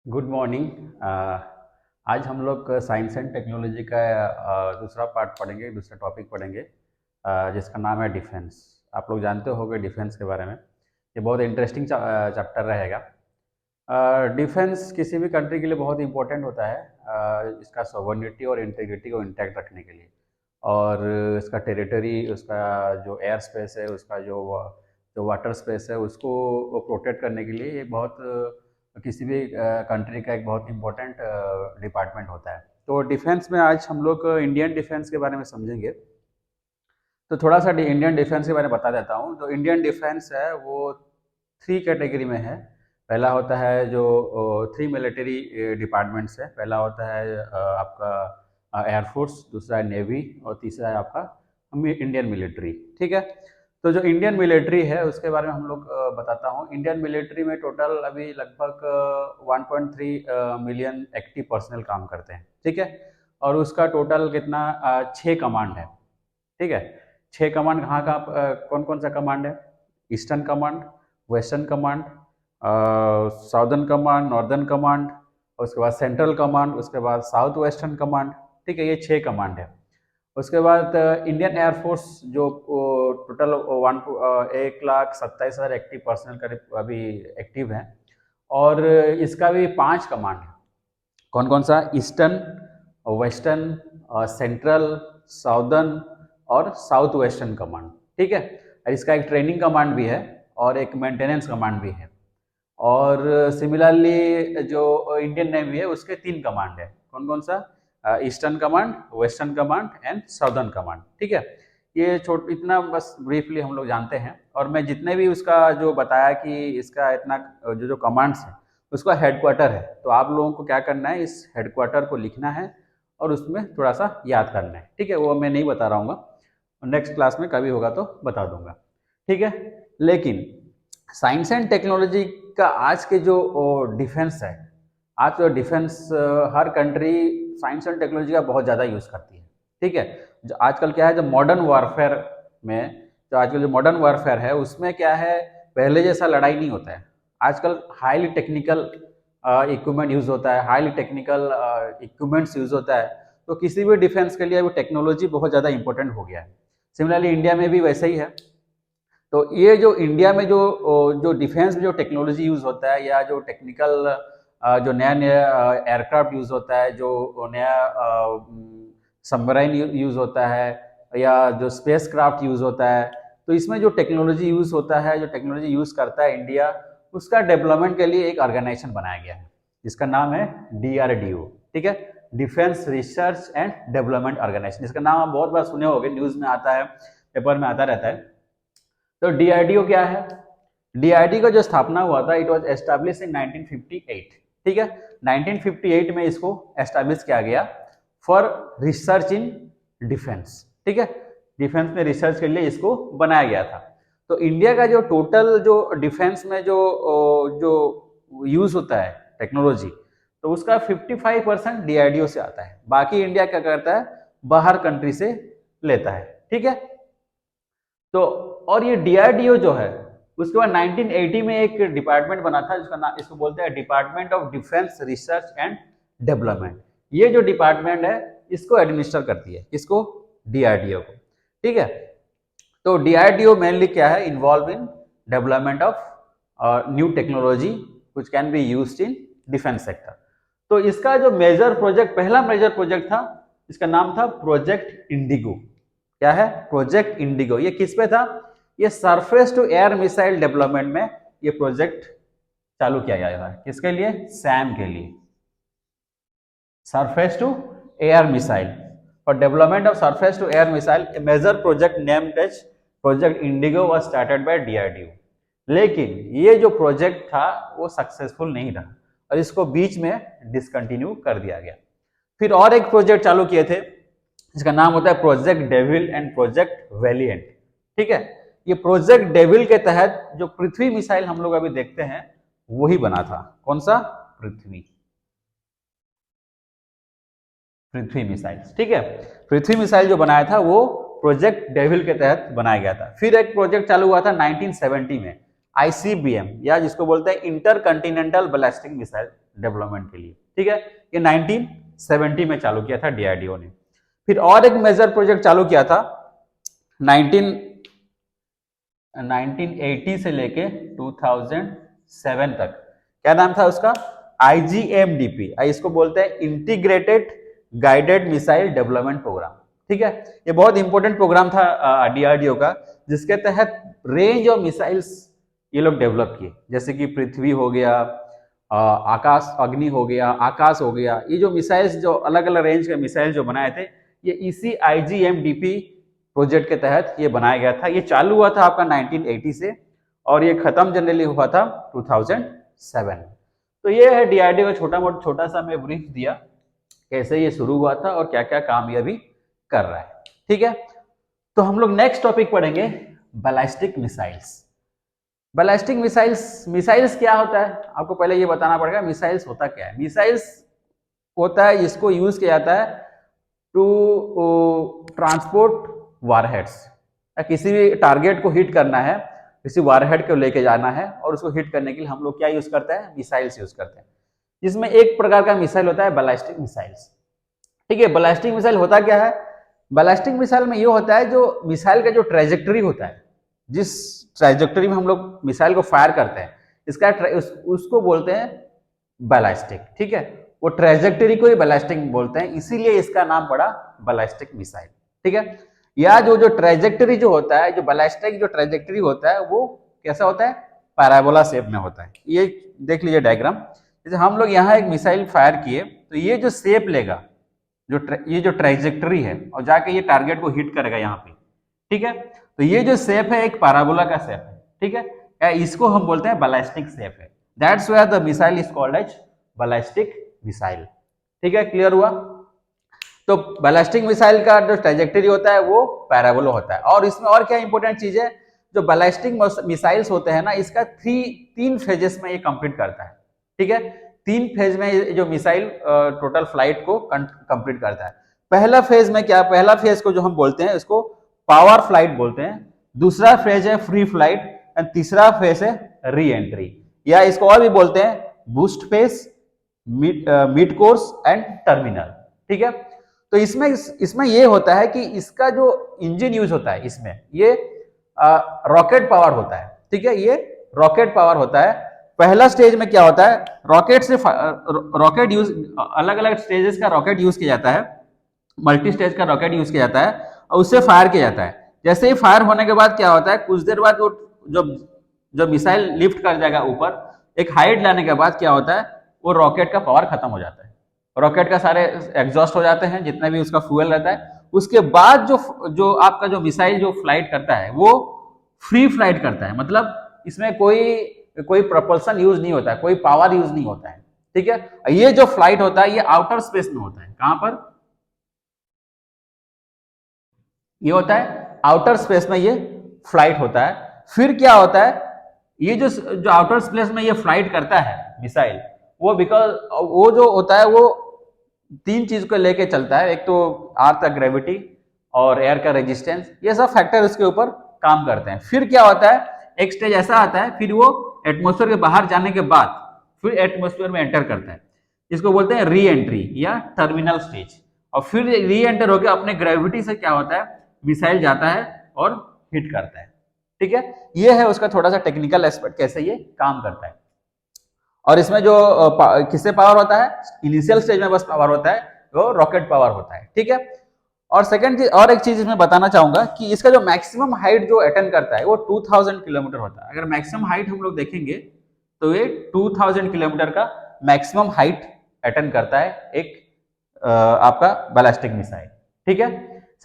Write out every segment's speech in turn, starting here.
Good morning. आज हम लोग साइंस एंड टेक्नोलॉजी का दूसरा पार्ट पढ़ेंगे, दूसरा टॉपिक पढ़ेंगे, जिसका नाम है डिफेंस। आप लोग जानते होंगे डिफेंस के बारे में। ये बहुत इंटरेस्टिंग चैप्टर रहेगा। डिफेंस किसी भी कंट्री के लिए बहुत इंपॉर्टेंट होता है, इसका सॉवरेनिटी और इंटीग्रिटी को इंटैक्ट रखने के लिए, और इसका टेरिटरी, उसका जो एयर स्पेस है, उसका जो वाटर स्पेस है, उसको प्रोटेक्ट करने के लिए ये बहुत किसी भी कंट्री का एक बहुत इम्पोर्टेंट डिपार्टमेंट होता है। तो डिफेंस में आज हम लोग इंडियन डिफेंस के बारे में समझेंगे। तो थोड़ा सा इंडियन डिफेंस के बारे में बता देता हूँ। जो इंडियन डिफेंस है वो थ्री कैटेगरी में है। पहला होता है जो थ्री मिलिट्री डिपार्टमेंट्स है। पहला होता है आपका एयरफोर्स, दूसरा है नेवी, और तीसरा है आपका इंडियन मिलिट्री। ठीक है। तो जो इंडियन मिलिट्री है उसके बारे में हम लोग बताता हूँ। इंडियन मिलिट्री में टोटल अभी लगभग 1.3 मिलियन एक्टिव पर्सनल काम करते हैं। ठीक है। और उसका टोटल कितना 6 कमांड है। ठीक है। 6 कमांड कहाँ कहाँ, कौन कौन सा कमांड है? Eastern command, western command, southern command, northern command, उसके बाद सेंट्रल कमांड, उसके बाद साउथ वेस्टर्न कमांड। ठीक है, ये 6 कमांड है। उसके बाद इंडियन एयरफोर्स जो टोटल 1,27,000 एक्टिव पर्सनल करीब अभी एक्टिव हैं, और इसका भी 5 कमांड है। कौन कौन सा? ईस्टर्न, वेस्टर्न, सेंट्रल, साउदर्न और साउथ वेस्टर्न कमांड। ठीक है। और इसका एक ट्रेनिंग कमांड भी है और एक मेंटेनेंस कमांड भी है। और सिमिलरली जो इंडियन नेवी है उसके 3 कमांड है। कौन कौन सा? Eastern command, western command and southern command. ठीक है। ये इतना बस ब्रीफली हम लोग जानते हैं। और मैं जितने भी उसका जो बताया कि इसका इतना जो जो कमांड्स है उसका हेडक्वार्टर है, तो आप लोगों को क्या करना है, इस हेडक्वार्टर को लिखना है और उसमें थोड़ा सा याद करना है। ठीक है। वो मैं नहीं बता रहा हूँ, नेक्स्ट क्लास में कभी होगा तो बता दूंगा। ठीक है। लेकिन साइंस एंड टेक्नोलॉजी का आज के जो डिफेंस है, आज जो defence, her country science and technology का बहुत ज़्यादा यूज़ करती है। ठीक है। जो आजकल क्या है, जो मॉडर्न वारफेयर में, जो आजकल जो मॉडर्न वारफेयर है उसमें क्या है, पहले जैसा लड़ाई नहीं होता है। आजकल हाईली टेक्निकल इक्विपमेंट यूज़ होता है, हाईली टेक्निकल इक्विपमेंट्स यूज़ होता है। तो किसी भी डिफेंस के लिए अभी टेक्नोलॉजी बहुत ज़्यादा इंपॉर्टेंट हो गया है। सिमिलरली इंडिया में भी वैसे ही है। तो ये जो इंडिया में जो डिफेंस में जो टेक्नोलॉजी यूज़ होता है, या जो टेक्निकल जो नया नया एयरक्राफ्ट यूज़ होता है, जो नया सबमरीन यूज़ होता है, या जो स्पेस क्राफ्ट यूज़ होता है, तो इसमें जो टेक्नोलॉजी यूज़ होता है, जो टेक्नोलॉजी यूज़ करता है इंडिया, उसका डेवलपमेंट के लिए एक ऑर्गेनाइजेशन बनाया गया है जिसका नाम है DRDO। ठीक है। Defence research and development organisation. इसका नाम आप बहुत बार सुने होंगे, न्यूज़ में आता है, पेपर में आता रहता है। तो DRDO क्या है? DRDO का जो स्थापना हुआ था, इट वाज एस्टैब्लिश इन 1958। ठीक है। 1958 में इसको एस्टैब्लिश किया गया फॉर रिसर्च इन डिफेंस। ठीक है। डिफेंस में रिसर्च के लिए इसको बनाया गया था। तो इंडिया का जो टोटल जो डिफेंस में जो यूज होता है टेक्नोलॉजी, तो उसका 55% DRDO से आता है। बाकी इंडिया क्या करता है, बाहर कंट्री से लेता है। ठीक है। तो और ये DRDO जो है, उसके बाद 1980 में एक डिपार्टमेंट बना था जिसका नाम, इसको बोलते हैं department of defence research and development. ये जो डिपार्टमेंट है इसको एडमिनिस्टर करती है, इसको, DRDO को। ठीक है। तो DRDO मेनली क्या है, involve in development of new technology which can be used in defence sector. तो इसका जो मेजर प्रोजेक्ट, पहला मेजर प्रोजेक्ट था, इसका नाम था प्रोजेक्ट इंडिगो। क्या है? Project Indigo. ये किस पे था? ये surface to air missile development में ये प्रोजेक्ट चालू किया गया था। किसके लिए? सैम के लिए, surface to air missile. For development of surface to air missile, a major project named as project Indigo was started by DRDO। लेकिन ये जो प्रोजेक्ट था वो सक्सेसफुल नहीं रहा और इसको बीच में डिसकंटिन्यू कर दिया गया। फिर और एक प्रोजेक्ट चालू किए थे जिसका नाम होता है प्रोजेक्ट डेविल एंड प्रोजेक्ट वेलिएंट। ठीक है। ये प्रोजेक्ट डेविल के तहत जो पृथ्वी मिसाइल हम लोग अभी देखते हैं वही बना था। कौन सा? पृथ्वी मिसाइल। ठीक है। पृथ्वी मिसाइल जो बनाया था वो प्रोजेक्ट डेविल के तहत बनाया गया था। फिर एक प्रोजेक्ट चालू हुआ था 1970 में, ICBM या जिसको बोलते हैं inter Continental ballistic missile development के लिए। ठीक है, ये 1970 में चालू किया था DRDO ने। फिर और एक मेजर प्रोजेक्ट चालू किया था 1980 से लेके 2007 तक। क्या नाम था उसका? IGMDP, इसको बोलते हैं integrated guided missile development programme. ठीक है, ये बहुत इंपॉर्टेंट प्रोग्राम था DRDO का, जिसके तहत रेंज ऑफ मिसाइल्स ये लोग डेवलप किए, जैसे कि पृथ्वी हो गया, आकाश अग्नि हो गया, आकाश हो गया। ये जो मिसाइल्स, जो अलग अलग रेंज के मिसाइल जो बनाए थे, ये इसी IGMDP प्रोजेक्ट के तहत ये बनाया गया था। ये चालू हुआ था आपका 1980 से और ये खत्म जनरली हुआ था 2007। तो ये है DRDO का छोटा सा मैं ब्रीफ दिया, कैसे ये शुरू हुआ था और क्या क्या काम ये अभी कर रहा है। ठीक है, तो हम लोग नेक्स्ट टॉपिक पढ़ेंगे बैलिस्टिक मिसाइल्स। बैलिस्टिक मिसाइल्स क्या होता है, आपको पहले ये बताना पड़ेगा मिसाइल्स होता क्या है। मिसाइल्स होता है, इसको यूज किया जाता है टू ट्रांसपोर्ट वारहेड्स। किसी भी टारगेट को हिट करना है, किसी वारहेड को लेके जाना है और उसको हिट करने के लिए हम लोग क्या यूज करते हैं? मिसाइल्स यूज करते हैं। जिसमें एक प्रकार का मिसाइल होता है बैलिस्टिक मिसाइल्स। ठीक है, बैलिस्टिक मिसाइल होता क्या है? बैलिस्टिक मिसाइल में ये होता है, जो मिसाइल का जो ट्रेजेक्टरी होता है, जिस ट्रेजेक्टरी में हम लोग मिसाइल को फायर करते हैं, उसको बोलते हैं बैलिस्टिक। ठीक है, वो ट्रेजेक्टरी को ही बैलिस्टिक बोलते हैं, इसीलिए इसका नाम पड़ा बैलिस्टिक मिसाइल। ठीक है, या जो ट्रेजेक्टरी जो होता है, जो बैलिस्टिक जो ट्रेजेक्टरी होता है, वो कैसा होता है? पैराबोला शेप में होता है। ये देख लीजिए डायग्राम, जैसे हम लोग यहाँ एक मिसाइल फायर किए तो ये जो शेप लेगा, ये जो ट्रेजेक्टरी है, और जाके ये टारगेट को हिट करेगा यहाँ पे। ठीक है, तो ये जो शेप है एक पैराबोला का शेप है। ठीक है, या इसको हम बोलते हैं बैलिस्टिक शेप है। That's why the missile is called as ballistic missile. ठीक है, क्लियर हुआ? तो बैलिस्टिक मिसाइल का जो ट्रेजेक्टरी होता है वो पैराबोला होता है। और इसमें और क्या इंपॉर्टेंट चीज है, जो बैलिस्टिक मिसाइल्स होते हैं ना, इसका तीन फेजेस में ये कंप्लीट करता है। ठीक है, 3 फेज में जो मिसाइल टोटल फ्लाइट को कंप्लीट करता है। पहला फेज में क्या? पहला फेज को जो हम बोलते हैं इसको पावर फ्लाइट बोलते हैं, दूसरा फेज है फ्री फ्लाइट एंड तीसरा फेज है री एंट्री, या इसको और भी बोलते हैं boost phase, mid course and terminal. ठीक है, तो इसमें ये होता है कि इसका जो इंजन यूज होता है, इसमें ये रॉकेट पावर होता है। ठीक है, ये रॉकेट पावर होता है। पहला स्टेज में क्या होता है? रॉकेट यूज, अलग अलग स्टेजेस का रॉकेट यूज किया जाता है, मल्टी स्टेज का रॉकेट यूज किया जाता है और उससे फायर किया जाता है। जैसे ही फायर होने के बाद क्या होता है, कुछ देर बाद वो जो मिसाइल लिफ्ट कर जाएगा ऊपर, एक हाइट लाने के बाद क्या होता है, वो रॉकेट का पावर खत्म हो जाता है, रॉकेट का सारे एग्जॉस्ट हो जाते हैं, जितना भी उसका फ्यूल रहता है। उसके बाद जो आपका जो मिसाइल जो फ्लाइट करता है वो फ्री फ्लाइट करता है, मतलब इसमें कोई प्रपल्सन यूज नहीं होता है, कोई पावर यूज नहीं होता है। ठीक है, ये जो फ्लाइट होता है ये आउटर स्पेस में होता है। कहां पर ये होता है? आउटर स्पेस में ये फ्लाइट होता है। फिर क्या होता है, ये जो आउटर स्पेस में ये फ्लाइट करता है मिसाइल, वो जो होता है वो 3 चीज को लेके चलता है। एक तो अर्थ का ग्रेविटी और एयर का रेजिस्टेंस, ये सब फैक्टर उसके ऊपर काम करते हैं। फिर क्या होता है, एक स्टेज ऐसा आता है, फिर वो एटमॉस्फेयर के बाहर जाने के बाद फिर एटमॉस्फेयर में एंटर करता है, इसको बोलते हैं री एंट्री या टर्मिनल स्टेज। और फिर री एंटर होकर अपने ग्रेविटी से क्या होता है, मिसाइल जाता है और हिट करता है। ठीक है, ये है उसका थोड़ा सा टेक्निकल एस्पेक्ट, कैसे ये काम करता है। और इसमें जो किससे पावर होता है, इनिशियल स्टेज में बस पावर होता है, वो रॉकेट पावर होता है। ठीक है, और सेकंड चीज, और एक चीज इसमें बताना चाहूंगा कि इसका जो मैक्सिमम हाइट जो अटेंड करता है वो 2000 किलोमीटर होता है। अगर मैक्सिमम हाइट हम लोग देखेंगे तो ये 2000 किलोमीटर का मैक्सिमम हाइट अटेंड करता है एक आपका बैलिस्टिक मिसाइल। ठीक है,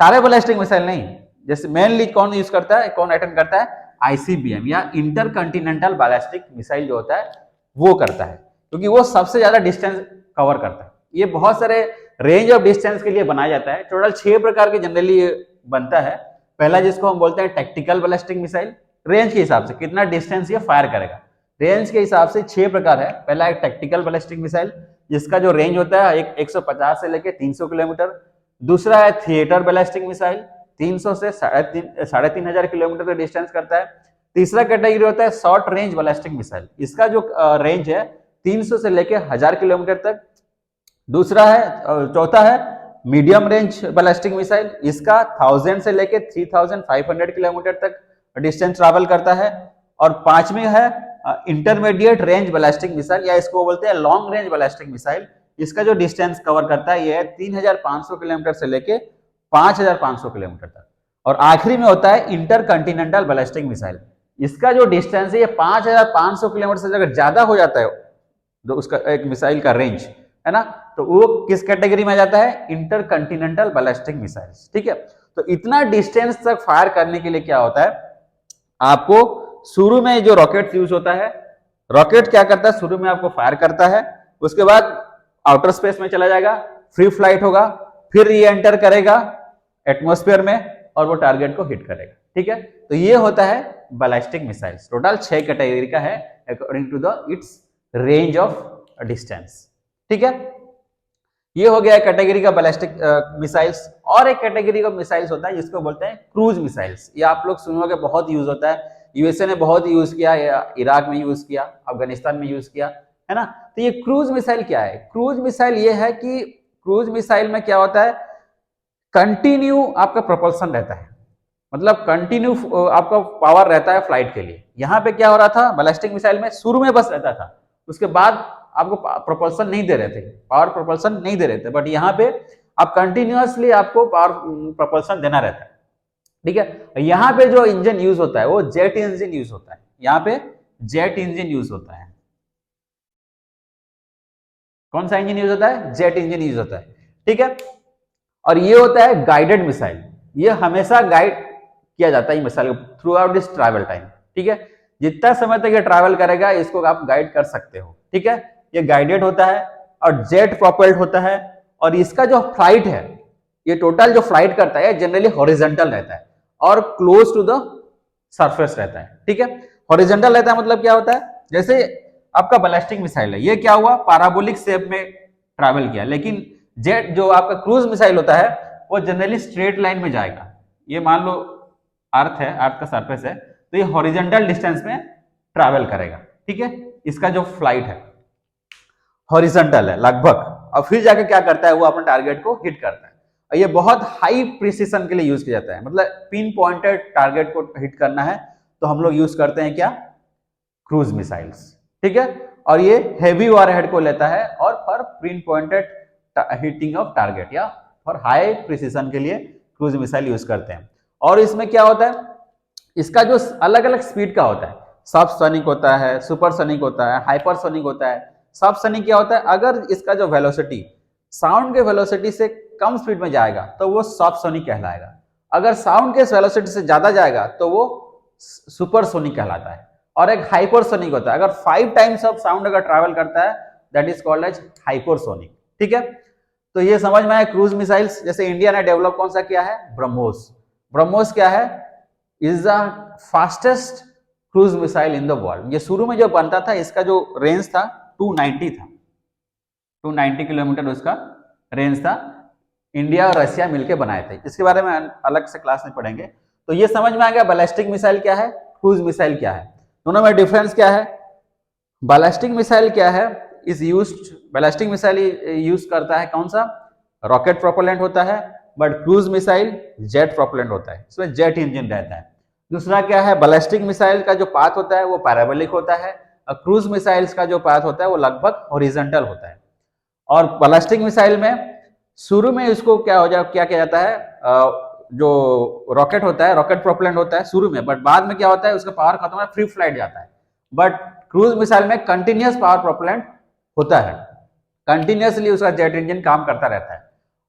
सारे बैलिस्टिक मिसाइल नहीं, जैसे मेनली कौन यूज करता है, कौन अटेंड करता है, ICBM या इंटर कंटिनेंटल बैलिस्टिक मिसाइल जो होता है वो करता है, क्योंकि वो सबसे ज्यादा डिस्टेंस कवर करता है। ये बहुत सारे रेंज ऑफ डिस्टेंस के लिए बनाया जाता है। टोटल 6 प्रकार के जनरली बनता है। पहला जिसको हम बोलते हैं टैक्टिकल बैलिस्टिक मिसाइल, रेंज के हिसाब से कितना डिस्टेंस ये फायर करेगा, रेंज के हिसाब से 6 प्रकार है। पहला एक टैक्टिकल बैलिस्टिक मिसाइल, जिसका जो रेंज होता है 150 से लेके 300 किलोमीटर। दूसरा है थिएटर बैलिस्टिक मिसाइल, 300 से 3500 किलोमीटर का डिस्टेंस करता है। तीसरा कैटेगरी होता है शॉर्ट रेंज बैलिस्टिक मिसाइल, इसका जो रेंज है 300 से लेके 1000 किलोमीटर तक। दूसरा है चौथा है मीडियम रेंज बैलिस्टिक मिसाइल, इसका 1000 से लेके 3500 किलोमीटर तक डिस्टेंस ट्रैवल करता है। और पांचवी है इंटरमीडिएट रेंज बैलिस्टिक मिसाइल, या इसको बोलते हैं लॉन्ग रेंज बैलिस्टिक मिसाइल, इसका जो डिस्टेंस कवर करता है ये है 3500 किलोमीटर से लेके 5500 किलोमीटर तक। और आखिरी में होता है इंटरकंटिनेंटल बैलिस्टिक मिसाइल, इसका जो डिस्टेंस है ये 5500 किलोमीटर से अगर ज्यादा हो जाता है जो उसका एक मिसाइल का रेंज है ना, तो वो किस कैटेगरी में आ जाता है, इंटरकंटिनेंटल बैलिस्टिक मिसाइल्स। ठीक है, तो इतना डिस्टेंस तक फायर करने के लिए क्या होता है, आपको शुरू में जो रॉकेट यूज होता है, रॉकेट क्या करता है, शुरू में आपको फायर करता है, उसके बाद आउटर स्पेस में चला जाएगा, फ्री फ्लाइट होगा, फिर री एंटर करेगा एटमॉस्फेयर में और वो टारगेट को हिट करेगा। ठीक है, तो ये होता है बैलिस्टिक मिसाइल्स। टोटल 6 कैटेगरी का है according to the its range of distance. ठीक है, ये हो गया कैटेगरी का बैलिस्टिक मिसाइल्स। और एक कैटेगरी का मिसाइल्स होता है जिसको बोलते हैं क्रूज मिसाइल्स। ये आप लोग सुनोगे बहुत यूज होता है, यूएसए ने बहुत यूज किया, इराक में यूज किया, अफगानिस्तान में यूज किया, है ना। तो ये क्रूज मिसाइल क्या है, क्रूज मिसाइल ये है कि क्रूज मिसाइल में क्या होता है, कंटिन्यू आपका प्रोपल्सन रहता है, मतलब कंटिन्यू आपका पावर रहता है फ्लाइट के लिए। यहाँ पे क्या हो रहा था, बैलिस्टिक मिसाइल में शुरू में बस रहता था, उसके बाद आपको प्रोपल्सन नहीं दे रहे थे, पावर प्रोपल्सन नहीं दे रहे थे, बट यहाँ पे आप कंटिन्यूअसली आपको पावर प्रोपल्सन देना रहता है। ठीक है, यहाँ पे जो इंजन यूज होता है वो जेट इंजन यूज होता है, यहाँ पे जेट इंजन यूज होता है। कौन सा इंजन यूज होता है, जेट इंजन यूज होता है। ठीक है, और ये होता है गाइडेड मिसाइल, ये हमेशा गाइड किया जाता है missile through out this travel time. ठीक है, जितना समय तक ये ट्रैवल करेगा इसको आप गाइड कर सकते हो। ठीक है, ये गाइडेड होता है और जेट प्रोपेल्ड होता है, और इसका जो फ्लाइट है, ये टोटल जो फ्लाइट करता है जनरली हॉरिजॉन्टल रहता है और क्लोज टू द सरफेस रहता है। ठीक है, हॉरिजॉन्टल रहता है मतलब क्या होता है, जैसे आपका बैलिस्टिक मिसाइल है, ये क्या हुआ, पैराबोलिक शेप में ट्रैवल किया, लेकिन जेट जो आपका क्रूज मिसाइल होता है वो जनरली स्ट्रेट लाइन में जाएगा। ये मान लो अर्थ है, अर्थ का सरफेस है, तो ये हॉरिजॉन्टल डिस्टेंस में ट्रैवल करेगा। ठीक है, इसका जो फ्लाइट है हॉरिजॉन्टल है लगभग, और फिर जाके क्या करता है, वो अपने टारगेट को हिट करता है। और ये बहुत हाई प्रिसिशन के लिए यूज किया जाता है, मतलब पिन पॉइंटेड टारगेट को हिट करना है तो हम लोग यूज करते हैं क्या, क्रूज मिसाइल्स। ठीक है, और ये हेवी वॉरहेड को लेता है और for pin pointed hitting of target या फॉर हाई प्रिसिशन के लिए क्रूज मिसाइल यूज करते हैं। और इसमें क्या होता है, इसका जो अलग अलग स्पीड का होता है, सबसोनिक होता है, सुपरसोनिक होता है, हाइपरसोनिक होता है। सबसोनिक क्या होता है, अगर इसका जो वेलोसिटी साउंड के वेलोसिटी से कम स्पीड में जाएगा तो वो सबसोनिक कहलाएगा, अगर साउंड के वेलोसिटी से ज्यादा जाएगा तो वो सुपरसोनिक कहलाता है। और एक हाइपरसोनिक होता है, अगर 5 टाइम्स ऑफ साउंड अगर ट्रैवल करता है that is called as hypersonic. ठीक है, तो ये समझ में आया क्रूज मिसाइल्स। जैसे इंडिया ने डेवलप कौन सा किया है, ब्रह्मोस। ब्रह्मोस क्या है, is the fastest cruise missile in the world. ये शुरू में जो बनता था इसका जो रेंज था 290 था, 290 किलोमीटर उसका रेंज था। इंडिया और रशिया मिलकर बनाए थे, इसके बारे में अलग से क्लास में पढ़ेंगे। तो ये समझ में आ गया बैलिस्टिक मिसाइल क्या है, क्रूज मिसाइल क्या है, दोनों में डिफरेंस क्या है। बैलिस्टिक मिसाइल क्या है, is used, ballistic missile use करता है कौन सा, रॉकेट प्रोपेलेंट होता है, but cruise missile jet propellant होता है, इसमें जेट इंजन रहता है। दूसरा क्या है, बैलिस्टिक मिसाइल का जो पाथ होता है वो पैराबोलिक होता है, और क्रूज मिसाइल्स का जो पाथ होता है वो लगभग हॉरिजॉन्टल होता है। और बैलिस्टिक मिसाइल में शुरू में इसको क्या किया जाता है, जो रॉकेट होता है, रॉकेट प्रोपेलेंट होता है शुरू में, बट बाद में क्या होता है, उसका पावर खत्म है, फ्री फ्लाइट जाता है। बट क्रूज मिसाइल में कंटिन्यूअस पावर प्रोपेलेंट होता है, कंटिन्यूअसली उसका जेट इंजन काम करता रहता है।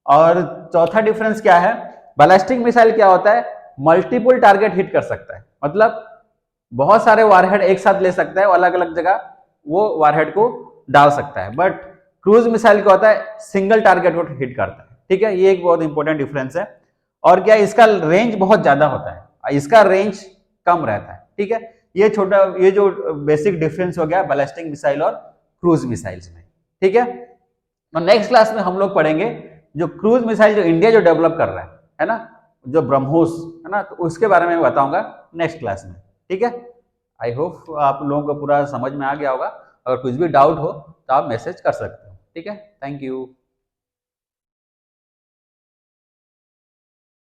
और चौथा डिफरेंस क्या है, बैलिस्टिक मिसाइल क्या होता है, मल्टीपल टारगेट हिट कर सकता है, मतलब बहुत सारे वारहेड एक साथ ले सकता है, अलग अलग जगह वो वारहेड को डाल सकता है। बट क्रूज मिसाइल क्या होता है, सिंगल टारगेट को हिट करता है। ठीक है, ये एक बहुत इंपॉर्टेंट डिफरेंस है। और क्या, इसका रेंज बहुत ज्यादा होता है, इसका रेंज कम रहता है। ठीक है, ये छोटा, ये जो बेसिक डिफरेंस हो गया बैलिस्टिक मिसाइल और क्रूज मिसाइल्स में। ठीक है, तो नेक्स्ट क्लास में हम लोग पढ़ेंगे जो क्रूज मिसाइल जो इंडिया जो डेवलप कर रहा है ना, जो ब्रह्मोस है ना, तो उसके बारे में बताऊंगा नेक्स्ट क्लास में। ठीक है। आई होप आप लोगों को पूरा समझ में आ गया होगा। अगर कुछ भी डाउट हो तो आप मैसेज कर सकते हो। ठीक है, थैंक यू।